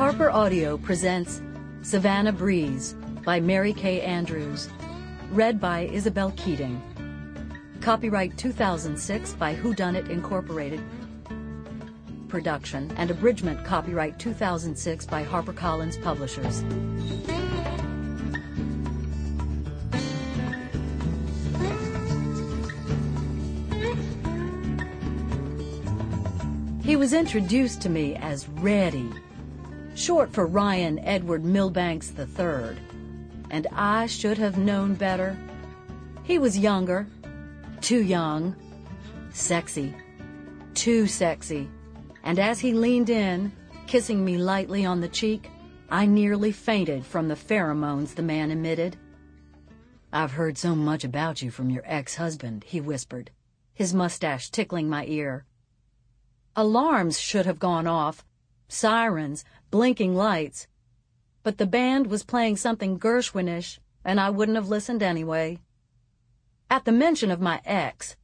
Harper Audio presents Savannah Breeze by Mary Kay Andrews. Read by Isabel Keating. Copyright 2006 by Whodunit Incorporated. Production and abridgment copyright 2006 by HarperCollins Publishers. He was introduced to me as Reddy, short for Ryan Edward Milbanks III, and I should have known better. He was younger, too young, sexy, too sexy, and as he leaned in, kissing me lightly on the cheek, I nearly fainted from the pheromones the man emitted. "I've heard so much about you from your ex-husband," he whispered, his mustache tickling my ear. Alarms should have gone off, sirens, blinking lights, but the band was playing something Gershwinish, and I wouldn't have listened anyway. At the mention of my ex,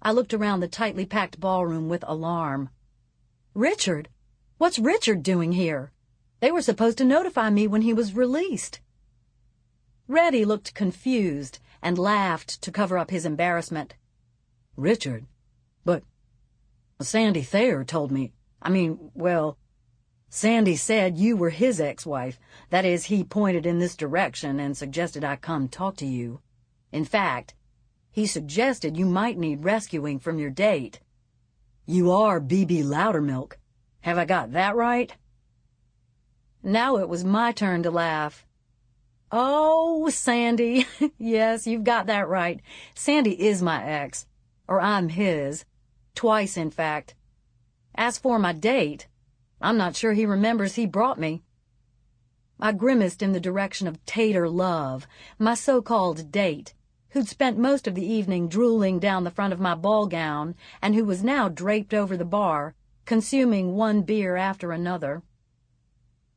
I looked around the tightly packed ballroom with alarm. Richard? What's Richard doing here? They were supposed to notify me when he was released. Reddy looked confused and laughed to cover up his embarrassment. "Richard? But Sandy Thayer told me, Sandy said you were his ex-wife. That is, he pointed in this direction and suggested I come talk to you. In fact, he suggested you might need rescuing from your date. You are Bebe Loudermilk. Have I got that right?" Now it was my turn to laugh. "Oh, Sandy, yes, you've got that right. Sandy is my ex, or I'm his. Twice, in fact. As for my date, I'm not sure he remembers he brought me." I grimaced in the direction of Tater Love, my so-called date, who'd spent most of the evening drooling down the front of my ball gown and who was now draped over the bar, consuming one beer after another.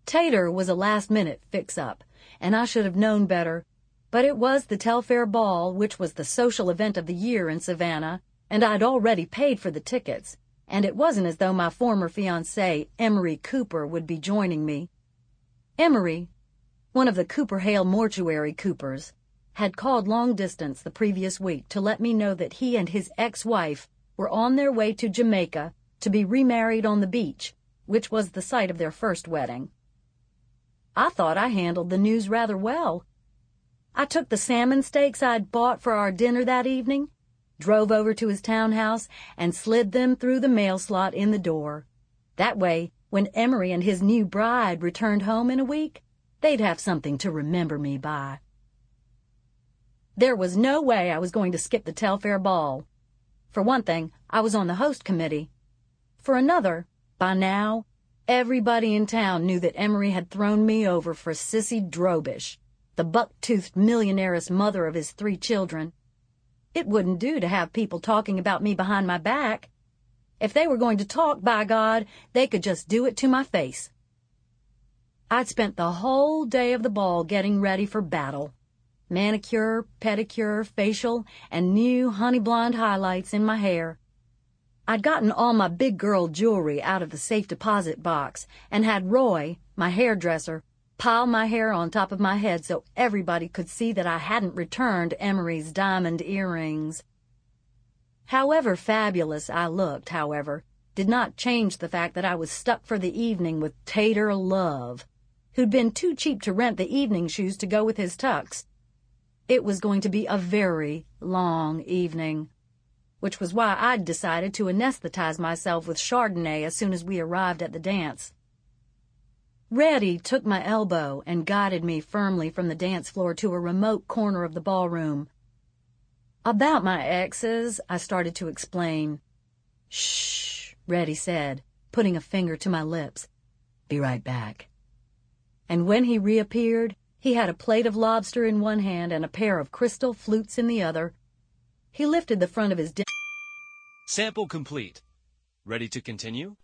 Tater was a last-minute fix-up, and I should have known better, but it was the Telfair Ball, which was the social event of the year in Savannah, and I'd already paid for the tickets, and it wasn't as though my former fiancé, Emery Cooper, would be joining me. Emery, one of the Cooper-Hale mortuary Coopers, had called long distance the previous week to let me know that he and his ex-wife were on their way to Jamaica to be remarried on the beach, which was the site of their first wedding. I thought I handled the news rather well. I took the salmon steaks I'd bought for our dinner that evening, drove over to his townhouse, and slid them through the mail slot in the door. That way, when Emery and his new bride returned home in a week, they'd have something to remember me by. There was no way I was going to skip the Telfair Ball. For one thing, I was on the host committee. For another, by now, everybody in town knew that Emery had thrown me over for Sissy Drobish, the buck-toothed millionairess mother of his 3 children. It wouldn't do to have people talking about me behind my back. If they were going to talk, by God, they could just do it to my face. I'd spent the whole day of the ball getting ready for battle. Manicure, pedicure, facial, and new honey blonde highlights in my hair. I'd gotten all my big girl jewelry out of the safe deposit box and had Roy, my hairdresser, pile my hair on top of my head so everybody could see that I hadn't returned Emery's diamond earrings. However fabulous I looked, however, did not change the fact that I was stuck for the evening with Tater Love, who'd been too cheap to rent the evening shoes to go with his tux. It was going to be a very long evening, which was why I'd decided to anesthetize myself with Chardonnay as soon as we arrived at the dance. Reddy took my elbow and guided me firmly from the dance floor to a remote corner of the ballroom. "About my exes," I started to explain. "Shh," Reddy said, putting a finger to my lips. "Be right back." And when he reappeared, he had a plate of lobster in one hand and a pair of crystal flutes in the other. He lifted the front of his Sample complete. Ready to continue?